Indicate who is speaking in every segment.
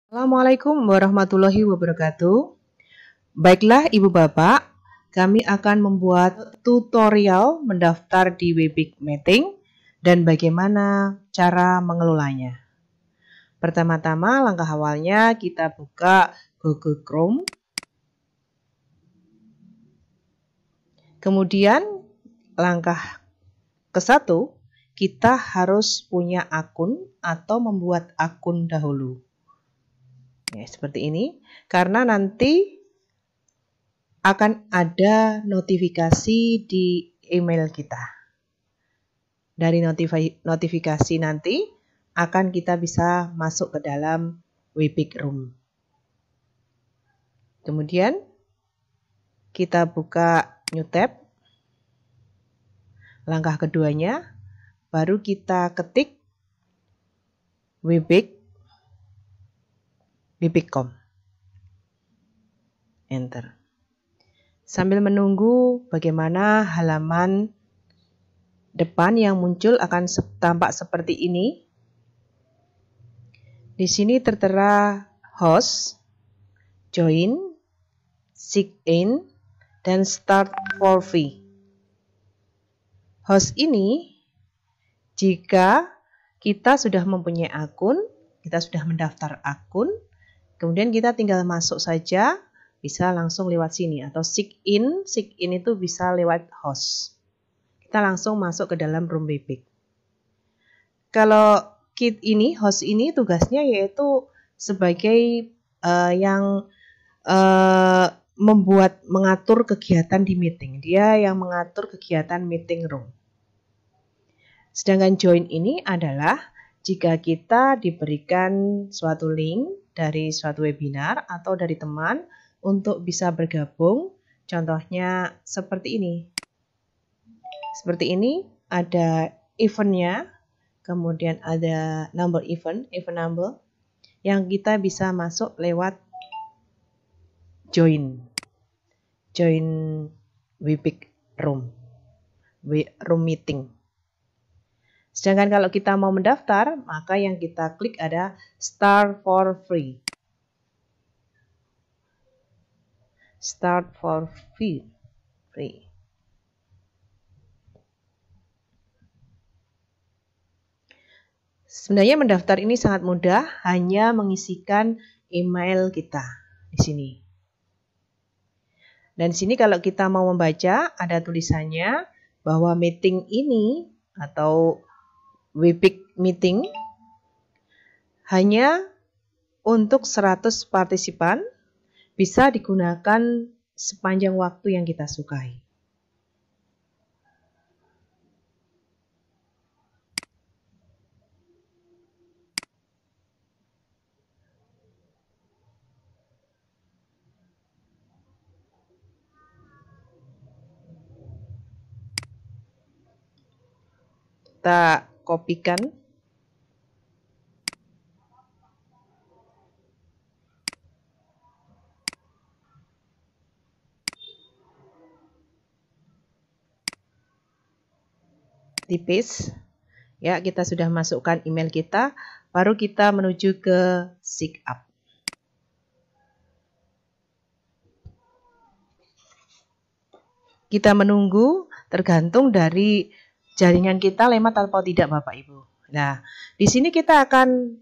Speaker 1: Assalamualaikum warahmatullahi wabarakatuh. Baiklah Ibu Bapak, kami akan membuat tutorial mendaftar di Webiq Meeting dan bagaimana cara mengelolanya. Pertama-tama langkah awalnya kita buka Google Chrome. Kemudian langkah ke-1, kita harus punya akun atau membuat akun dahulu. Ya, seperti ini, karena nanti akan ada notifikasi di email kita. Dari notifikasi nanti akan kita bisa masuk ke dalam Webiq Room. Kemudian kita buka New Tab. Langkah keduanya, baru kita ketik webiq.com. Enter. Sambil menunggu bagaimana halaman depan yang muncul akan tampak seperti ini. Di sini tertera host, join, sign in, dan start for free. Host ini, jika kita sudah mempunyai akun, kita sudah mendaftar akun, kemudian kita tinggal masuk saja, bisa langsung lewat sini. Atau sign in itu bisa lewat host. Kita langsung masuk ke dalam room Webiq. Kalau host ini tugasnya yaitu sebagai yang mengatur kegiatan di meeting. Dia yang mengatur kegiatan meeting room. Sedangkan join ini adalah jika kita diberikan suatu link dari suatu webinar atau dari teman untuk bisa bergabung. Contohnya seperti ini. Seperti ini ada eventnya, kemudian ada number event number, yang kita bisa masuk lewat join Webiq room meeting. Sedangkan kalau kita mau mendaftar, maka yang kita klik ada Start for Free. Start for free. Sebenarnya mendaftar ini sangat mudah, hanya mengisikan email kita di sini. Dan di sini kalau kita mau membaca, ada tulisannya bahwa meeting ini atau Webiq Meeting hanya untuk 100 partisipan, bisa digunakan sepanjang waktu yang kita sukai. Kita kopikan. Di paste. Ya, kita sudah masukkan email kita, baru kita menuju ke sign up. Kita menunggu tergantung dari jaringan kita lemah atau tidak Bapak Ibu. Nah, di sini kita akan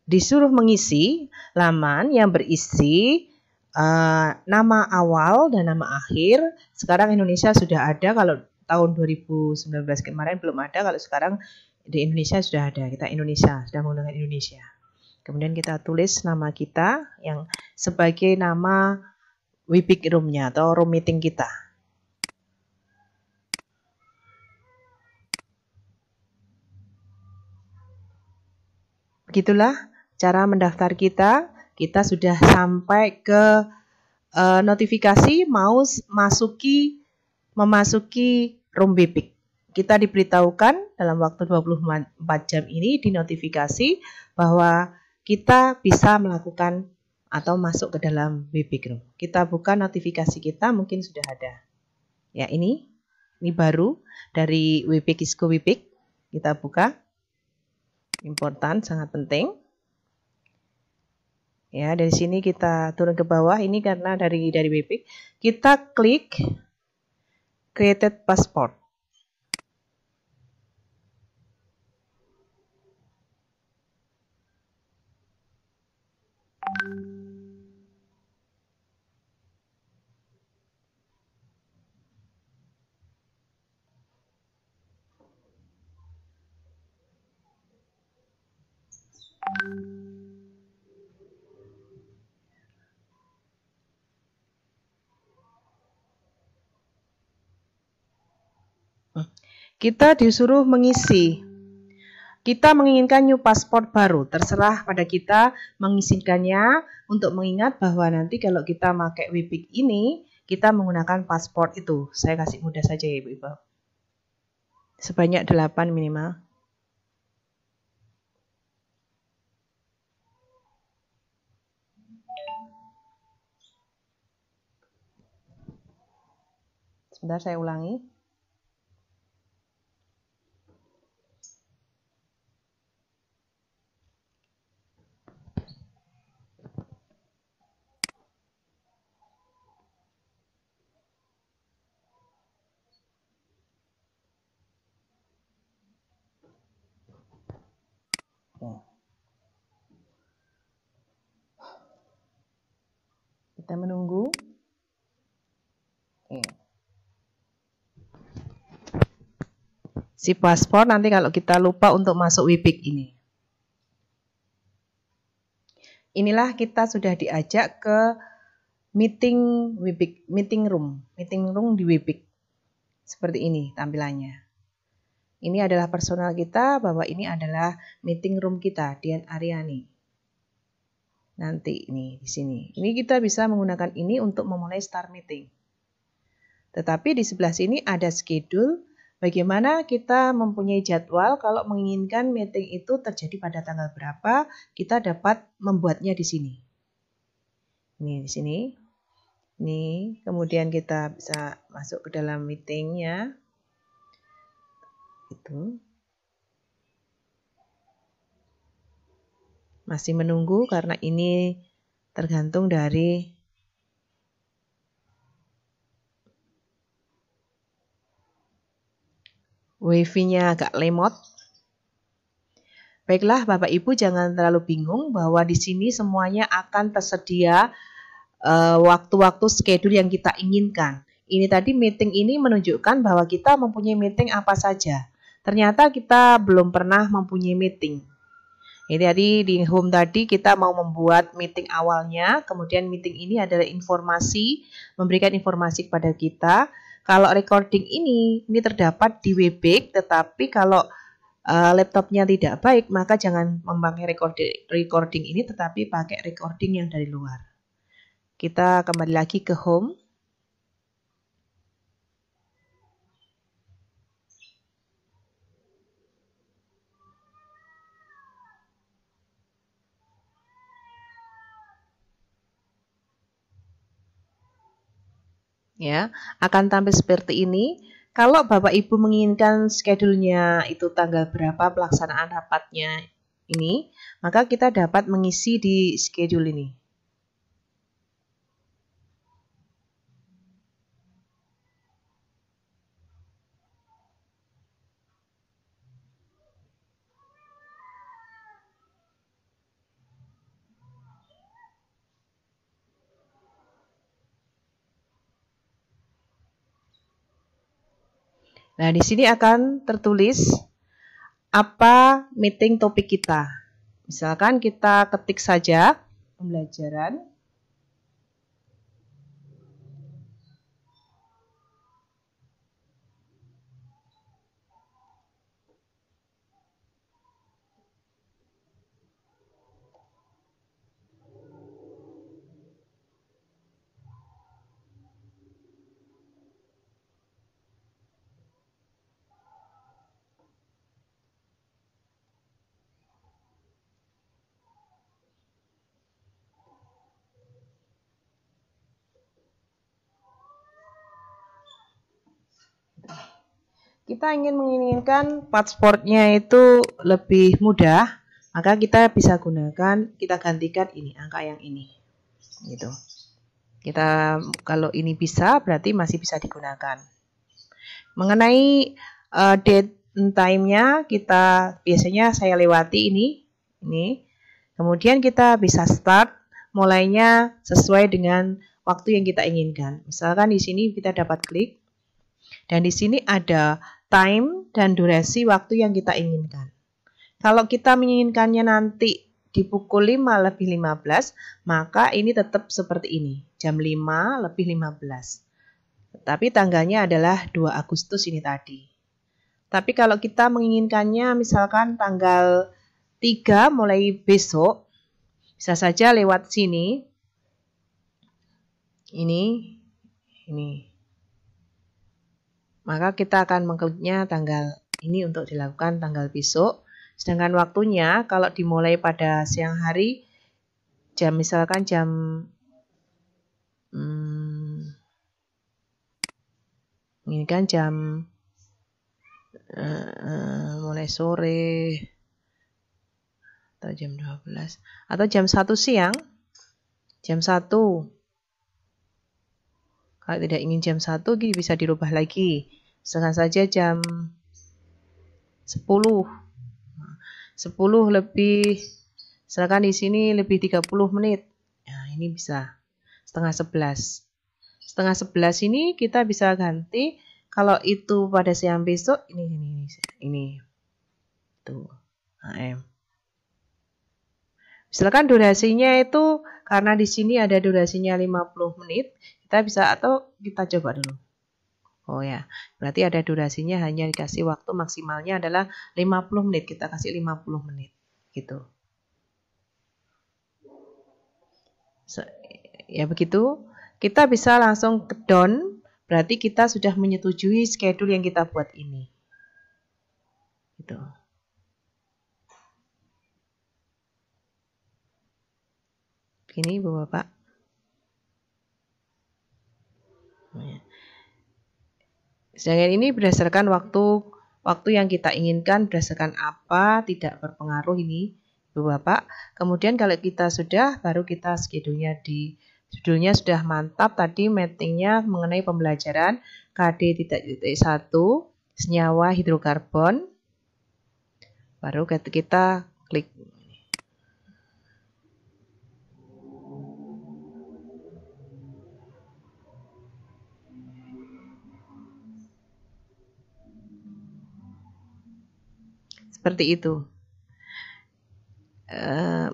Speaker 1: disuruh mengisi laman yang berisi nama awal dan nama akhir. Sekarang Indonesia sudah ada, kalau tahun 2019 kemarin belum ada, kalau sekarang di Indonesia sudah ada. Kita Indonesia, sudah menggunakan Indonesia. Kemudian kita tulis nama kita yang sebagai nama Webiq room-nya atau room meeting kita. Begitulah cara mendaftar kita. Kita sudah sampai ke notifikasi mau memasuki room Webiq. Kita diberitahukan dalam waktu 24 jam ini di notifikasi bahwa kita bisa melakukan atau masuk ke dalam Webiq room. Kita buka notifikasi kita, mungkin sudah ada. Ya, ini baru dari Webiq is Go Webiq. Kita buka. Important, sangat penting. Ya, dari sini kita turun ke bawah. Ini karena dari WebEx. Kita klik Created Passport. Kita disuruh mengisi. Kita menginginkan new pasport baru. Terserah pada kita mengisikannya untuk mengingat bahwa nanti kalau kita pakai WebEx ini, kita menggunakan pasport itu. Saya kasih mudah saja ya Ibu-Ibu. Sebanyak 8 minimal. Sebentar saya ulangi. Kita menunggu. Si paspor nanti kalau kita lupa untuk masuk WebEx ini. Inilah kita sudah diajak ke meeting WebEx, meeting room di WebEx. Seperti ini tampilannya. Ini adalah personal kita, bahwa ini adalah meeting room kita, Dian Aryani. Nanti ini di sini. Ini kita bisa menggunakan ini untuk memulai start meeting. Tetapi di sebelah sini ada schedule. Bagaimana kita mempunyai jadwal kalau menginginkan meeting itu terjadi pada tanggal berapa, kita dapat membuatnya di sini. Ini di sini. Ini kemudian kita bisa masuk ke dalam meetingnya. Itu. Masih menunggu karena ini tergantung dari wifi-nya agak lemot. Baiklah Bapak Ibu, jangan terlalu bingung bahwa di sini semuanya akan tersedia waktu-waktu schedule yang kita inginkan. Ini tadi meeting ini menunjukkan bahwa kita mempunyai meeting apa saja. Ternyata kita belum pernah mempunyai meeting. Ini tadi di home tadi kita mau membuat meeting awalnya, kemudian meeting ini adalah informasi, memberikan informasi kepada kita. Kalau recording ini terdapat di WebEx, tetapi kalau laptopnya tidak baik, maka jangan memakai recording ini, tetapi pakai recording yang dari luar. Kita kembali lagi ke home. Ya, akan tampil seperti ini. Kalau Bapak Ibu menginginkan schedule-nya itu tanggal berapa pelaksanaan rapatnya ini, maka kita dapat mengisi di schedule ini. Nah, di sini akan tertulis apa meeting topik kita. Misalkan kita ketik saja pembelajaran. Kita ingin menginginkan pasportnya itu lebih mudah, maka kita bisa gunakan, kita gantikan ini, angka yang ini. Gitu. Kita kalau ini bisa, berarti masih bisa digunakan. Mengenai date time-nya, kita biasanya saya lewati ini. Kemudian kita bisa start, mulainya sesuai dengan waktu yang kita inginkan. Misalkan di sini kita dapat klik, dan di sini ada time dan durasi waktu yang kita inginkan. Kalau kita menginginkannya nanti di pukul 5 lebih 15, maka ini tetap seperti ini, jam 5 lebih 15. Tapi tanggalnya adalah 2 Agustus ini tadi. Tapi kalau kita menginginkannya misalkan tanggal 3 mulai besok, bisa saja lewat sini. Ini. Maka kita akan mengkliknya tanggal ini untuk dilakukan tanggal besok. Sedangkan waktunya kalau dimulai pada siang hari, misalkan jam ini kan jam mulai sore atau jam 12 atau jam 1 siang, jam 1. Kalau tidak ingin jam 1 bisa dirubah lagi. Misalkan saja jam 10 lebih, misalkan di sini lebih 30 menit. Nah, ini bisa setengah 11. Setengah 11 ini kita bisa ganti, kalau itu pada siang besok, ini. Tuh, AM. Misalkan durasinya itu, karena di sini ada durasinya 50 menit, kita bisa, atau kita coba dulu. Oh ya, berarti ada durasinya hanya dikasih waktu maksimalnya adalah 50 menit. Kita kasih 50 menit. Gitu. Ya begitu. Kita bisa langsung ke down. Berarti kita sudah menyetujui schedule yang kita buat ini. Gitu. Begini Bapak. Sedangkan ini berdasarkan waktu yang kita inginkan, berdasarkan apa, tidak berpengaruh ini, Bapak. Kemudian kalau kita sudah, baru kita judulnya sudah mantap tadi, meetingnya mengenai pembelajaran KD.1, senyawa hidrokarbon. Baru kita klik. Seperti itu.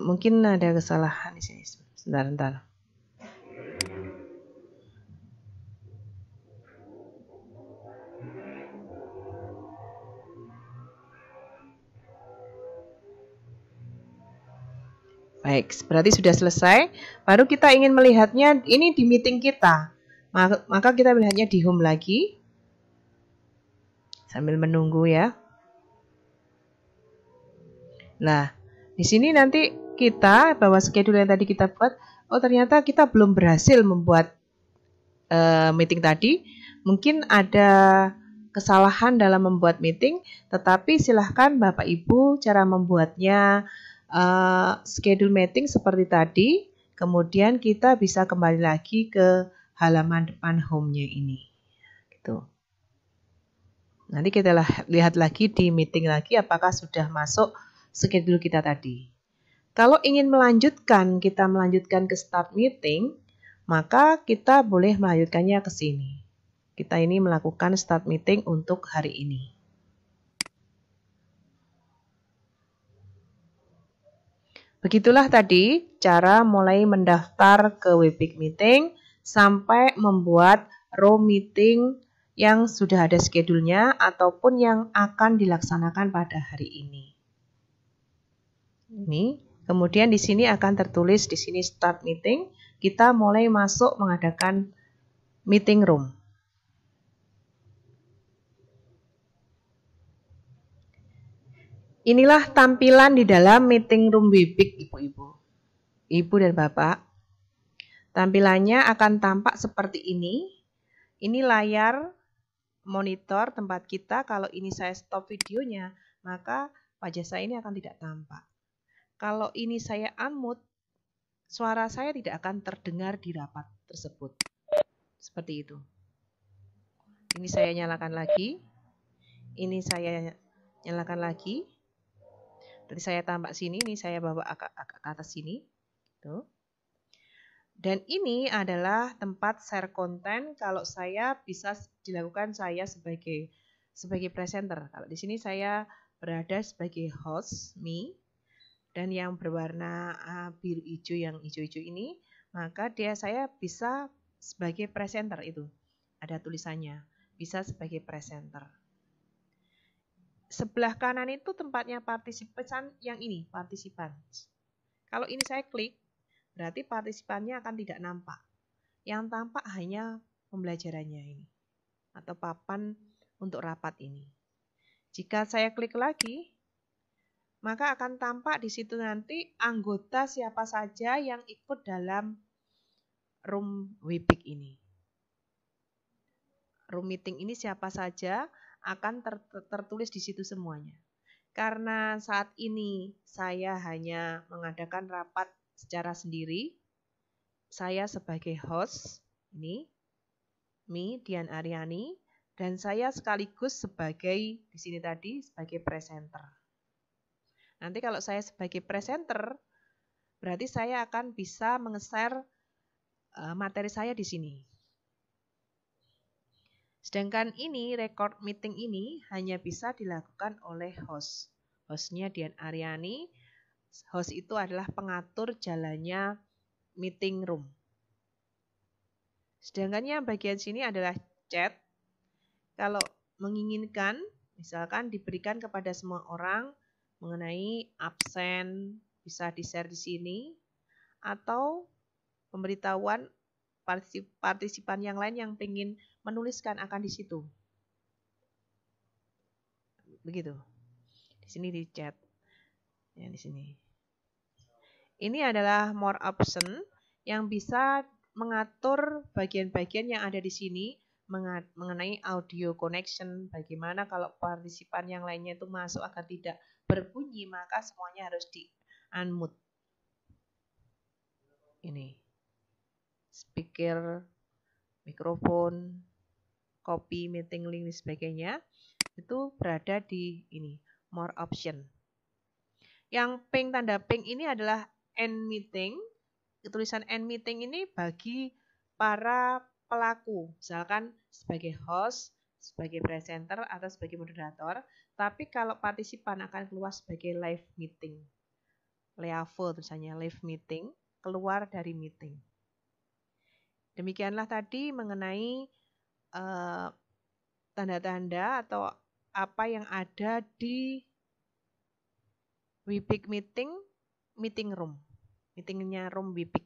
Speaker 1: Mungkin ada kesalahan di sini. Sebentar. Baik, berarti sudah selesai. Baru kita ingin melihatnya ini di meeting kita. Maka kita melihatnya di home lagi. Sambil menunggu ya. Nah, di sini nanti kita bahwa schedule yang tadi kita buat, oh ternyata kita belum berhasil membuat meeting tadi. Mungkin ada kesalahan dalam membuat meeting, tetapi silahkan Bapak Ibu cara membuatnya schedule meeting seperti tadi. Kemudian kita bisa kembali lagi ke halaman depan home-nya ini. Gitu. Nanti kita lihat lagi di meeting lagi apakah sudah masuk schedule kita tadi. Kalau ingin kita melanjutkan ke start meeting, maka kita boleh melanjutkannya ke sini. Kita ini melakukan start meeting untuk hari ini. Begitulah tadi cara mulai mendaftar ke Webic Meeting sampai membuat row meeting yang sudah ada schedule-nya ataupun yang akan dilaksanakan pada hari ini. Ini, kemudian di sini akan tertulis di sini start meeting, kita mulai masuk mengadakan meeting room. Inilah tampilan di dalam meeting room Webic, Ibu dan Bapak. Tampilannya akan tampak seperti ini. Ini layar monitor tempat kita. Kalau ini saya stop videonya, maka wajah saya ini akan tidak tampak. Kalau ini saya unmute, suara saya tidak akan terdengar di rapat tersebut. Seperti itu. Ini saya nyalakan lagi. Ini saya nyalakan lagi. Tadi saya tambah sini, ini saya bawa agak ke atas sini. Tuh. Dan ini adalah tempat share konten kalau saya bisa dilakukan saya sebagai presenter. Kalau di sini saya berada sebagai host, me, dan yang berwarna biru hijau, yang hijau-hijau ini, maka saya bisa sebagai presenter itu. Ada tulisannya, bisa sebagai presenter. Sebelah kanan itu tempatnya partisipan yang ini, partisipan. Kalau ini saya klik, berarti partisipannya akan tidak nampak. Yang tampak hanya pembelajarannya ini, atau papan untuk rapat ini. Jika saya klik lagi, maka akan tampak di situ nanti anggota siapa saja yang ikut dalam room Webex ini. Room meeting ini siapa saja akan tertulis di situ semuanya. Karena saat ini saya hanya mengadakan rapat secara sendiri, saya sebagai host, ini, me, Dian Aryani, dan saya sekaligus sebagai, di sini tadi, sebagai presenter. Nanti kalau saya sebagai presenter, berarti saya akan bisa menge-share materi saya di sini. Sedangkan ini, record meeting ini hanya bisa dilakukan oleh host. Hostnya Dian Aryani. Host itu adalah pengatur jalannya meeting room. Sedangkan yang bagian sini adalah chat. Kalau menginginkan, misalkan diberikan kepada semua orang mengenai absen, bisa di-share di sini, atau pemberitahuan partisipan yang lain yang ingin menuliskan akan di situ. Begitu. Di sini di chat. Ya, di sini. Ini adalah more option yang bisa mengatur bagian-bagian yang ada di sini mengenai audio connection. Bagaimana kalau partisipan yang lainnya itu masuk agar tidak berbunyi, maka semuanya harus di unmute. Ini. Speaker, mikrofon, copy, meeting link, dan sebagainya. Itu berada di ini, more option. Yang pink, tanda pink ini adalah end meeting. Tulisan end meeting ini bagi para pelaku, misalkan sebagai host, sebagai presenter, atau sebagai moderator. Tapi kalau partisipan akan keluar sebagai live meeting. Leave tulisannya live meeting, keluar dari meeting. Demikianlah tadi mengenai tanda-tanda atau apa yang ada di Webex meeting room. Meetingnya room Webex.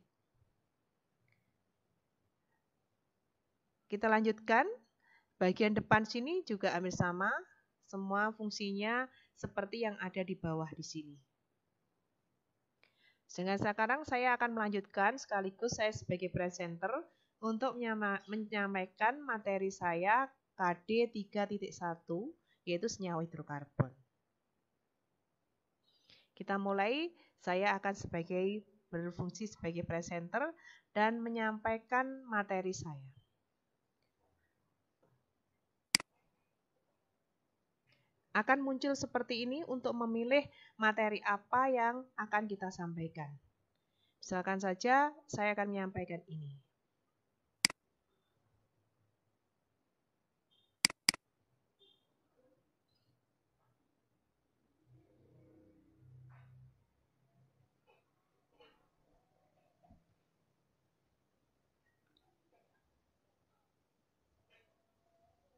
Speaker 1: Kita lanjutkan. Bagian depan sini juga hampir sama. Semua fungsinya seperti yang ada di bawah di sini. Dengan sekarang saya akan melanjutkan sekaligus saya sebagai presenter untuk menyampaikan materi saya KD 3.1 yaitu senyawa hidrokarbon. Kita mulai, saya akan berfungsi sebagai presenter dan menyampaikan materi saya. Akan muncul seperti ini untuk memilih materi apa yang akan kita sampaikan. Misalkan saja saya akan menyampaikan ini.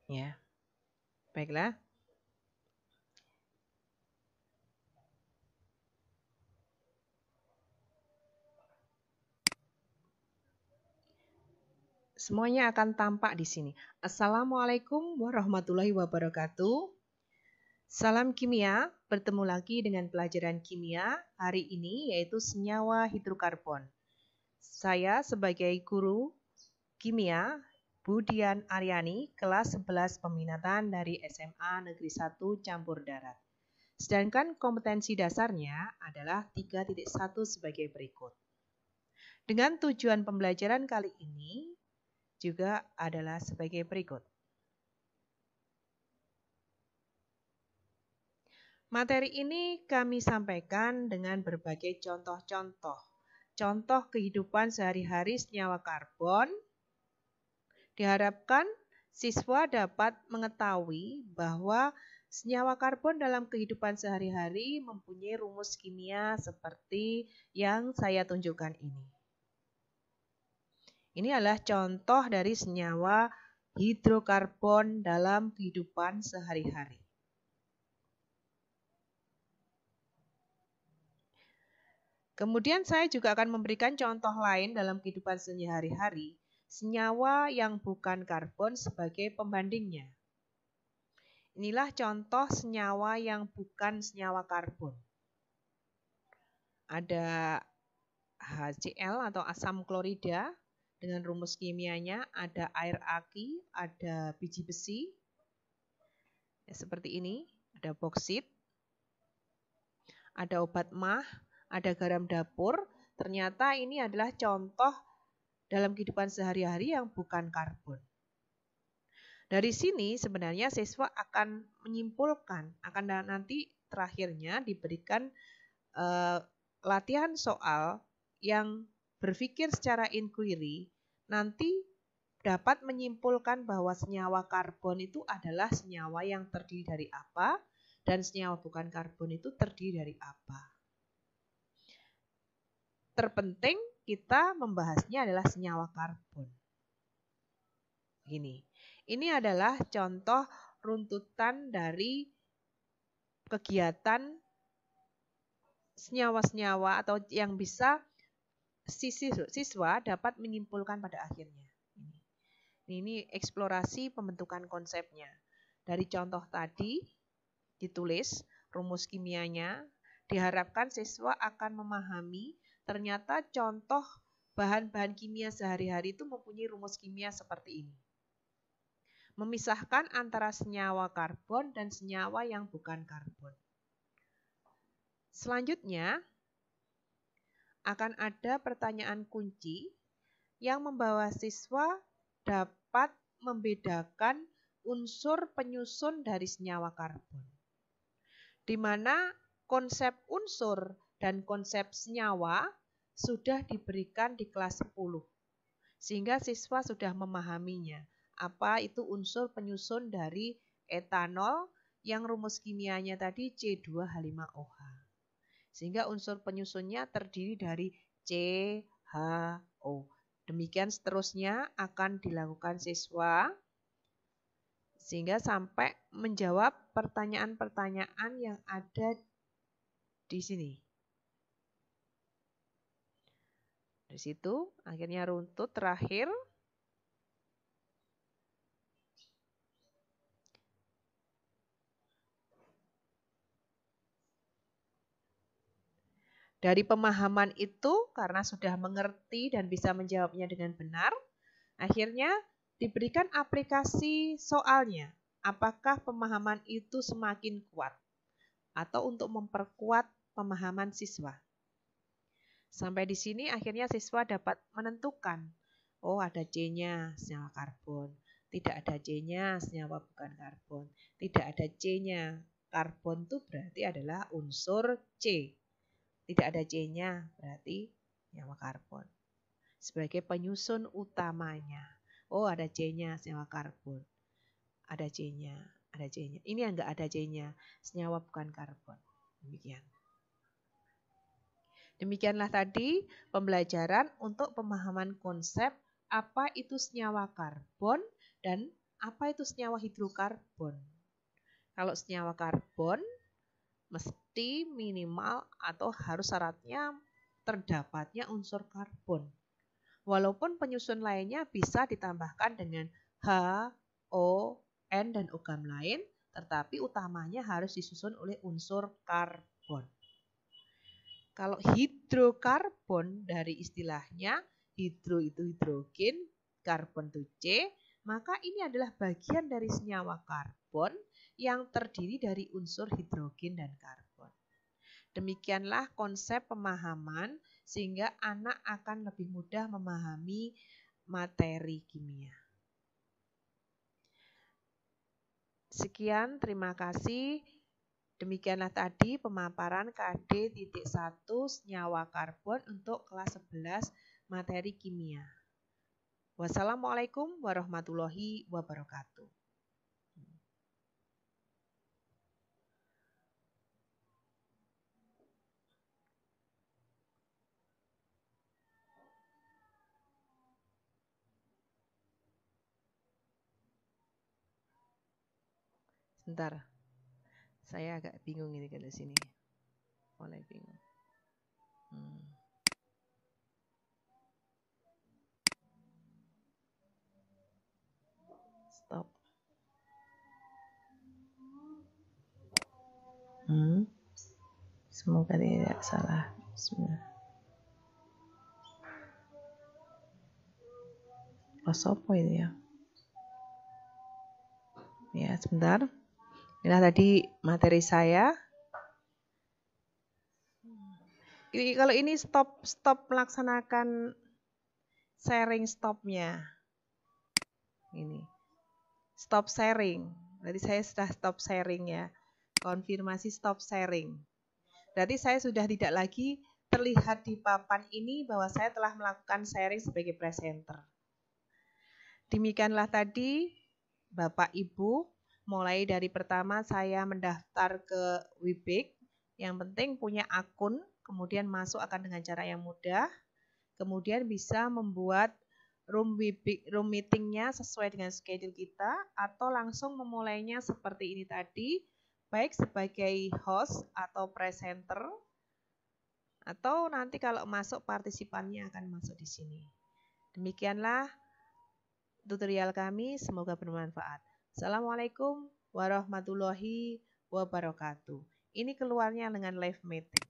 Speaker 1: Ya, baiklah. Semuanya akan tampak di sini. Assalamualaikum warahmatullahi wabarakatuh. Salam kimia, bertemu lagi dengan pelajaran kimia hari ini yaitu senyawa hidrokarbon. Saya sebagai guru kimia, Bu Dian Aryani, kelas 11 peminatan dari SMA Negeri 1 Campur Darat. Sedangkan kompetensi dasarnya adalah 3.1 sebagai berikut. Dengan tujuan pembelajaran kali ini juga adalah sebagai berikut. Materi ini kami sampaikan dengan berbagai contoh-contoh. Contoh kehidupan sehari-hari senyawa karbon. Diharapkan siswa dapat mengetahui bahwa senyawa karbon dalam kehidupan sehari-hari mempunyai rumus kimia seperti yang saya tunjukkan ini. Ini adalah contoh dari senyawa hidrokarbon dalam kehidupan sehari-hari. Kemudian saya juga akan memberikan contoh lain dalam kehidupan sehari-hari, senyawa yang bukan karbon sebagai pembandingnya. Inilah contoh senyawa yang bukan senyawa karbon. Ada HCl atau asam klorida dengan rumus kimianya, ada air aki, ada biji besi, ya, seperti ini, ada boksit, ada obat mah, ada garam dapur. Ternyata ini adalah contoh dalam kehidupan sehari-hari yang bukan karbon. Dari sini sebenarnya siswa akan menyimpulkan, akan nanti terakhirnya diberikan latihan soal yang berpikir secara inquiry, nanti dapat menyimpulkan bahwa senyawa karbon itu adalah senyawa yang terdiri dari apa, dan senyawa bukan karbon itu terdiri dari apa. Terpenting kita membahasnya adalah senyawa karbon. Ini adalah contoh runtutan dari kegiatan senyawa-senyawa atau yang bisa siswa dapat menyimpulkan pada akhirnya. Ini eksplorasi pembentukan konsepnya. Dari contoh tadi ditulis rumus kimianya, diharapkan siswa akan memahami ternyata contoh bahan-bahan kimia sehari-hari itu mempunyai rumus kimia seperti ini. Memisahkan antara senyawa karbon dan senyawa yang bukan karbon. Selanjutnya, akan ada pertanyaan kunci yang membawa siswa dapat membedakan unsur penyusun dari senyawa karbon. Di mana konsep unsur dan konsep senyawa sudah diberikan di kelas 10. Sehingga siswa sudah memahaminya. Apa itu unsur penyusun dari etanol yang rumus kimianya tadi C2H5OH. Sehingga unsur penyusunnya terdiri dari CHO. Demikian seterusnya akan dilakukan siswa sehingga sampai menjawab pertanyaan-pertanyaan yang ada di sini. Dari situ akhirnya runtut terakhir. Dari pemahaman itu, karena sudah mengerti dan bisa menjawabnya dengan benar, akhirnya diberikan aplikasi soalnya. Apakah pemahaman itu semakin kuat? Atau untuk memperkuat pemahaman siswa. Sampai di sini akhirnya siswa dapat menentukan. Oh, ada C-nya, senyawa karbon. Tidak ada C-nya, senyawa bukan karbon. Tidak ada C-nya. Karbon itu berarti adalah unsur C. Tidak ada C-nya, berarti senyawa karbon. Sebagai penyusun utamanya. Oh, ada C-nya, senyawa karbon. Ada C-nya, ada C-nya. Ini yang enggak ada C-nya, senyawa bukan karbon. Demikian. Demikianlah tadi pembelajaran untuk pemahaman konsep apa itu senyawa karbon dan apa itu senyawa hidrokarbon. Kalau senyawa karbon, mesti minimal atau harus syaratnya terdapatnya unsur karbon. Walaupun penyusun lainnya bisa ditambahkan dengan H, O, N, dan ogam lain, tetapi utamanya harus disusun oleh unsur karbon. Kalau hidrokarbon dari istilahnya, hidro itu hidrogen, karbon itu C, maka ini adalah bagian dari senyawa karbon yang terdiri dari unsur hidrogen dan karbon. Demikianlah konsep pemahaman sehingga anak akan lebih mudah memahami materi kimia. Sekian, terima kasih. Demikianlah tadi pemaparan KD.1 senyawa karbon untuk kelas 11 materi kimia. Wassalamualaikum warahmatullahi wabarakatuh. Sebentar, saya agak bingung ini kalau sini. Mulai bingung. Stop. Semoga tidak salah. Bismillah. Apa itu ya? Ya, sebentar. Inilah tadi materi saya. Kalau ini stop melaksanakan sharing stopnya. Ini. Stop sharing. Berarti saya sudah stop sharing ya. Konfirmasi stop sharing. Berarti saya sudah tidak lagi terlihat di papan ini bahwa saya telah melakukan sharing sebagai presenter. Demikianlah tadi Bapak Ibu, mulai dari pertama saya mendaftar ke Webik. Yang penting punya akun, kemudian masuk akan dengan cara yang mudah. Kemudian bisa membuat room meetingnya sesuai dengan schedule kita, atau langsung memulainya seperti ini tadi, baik sebagai host atau presenter, atau nanti kalau masuk partisipannya akan masuk di sini. Demikianlah tutorial kami, semoga bermanfaat. Assalamualaikum warahmatullahi wabarakatuh. Ini keluarnya dengan live meeting.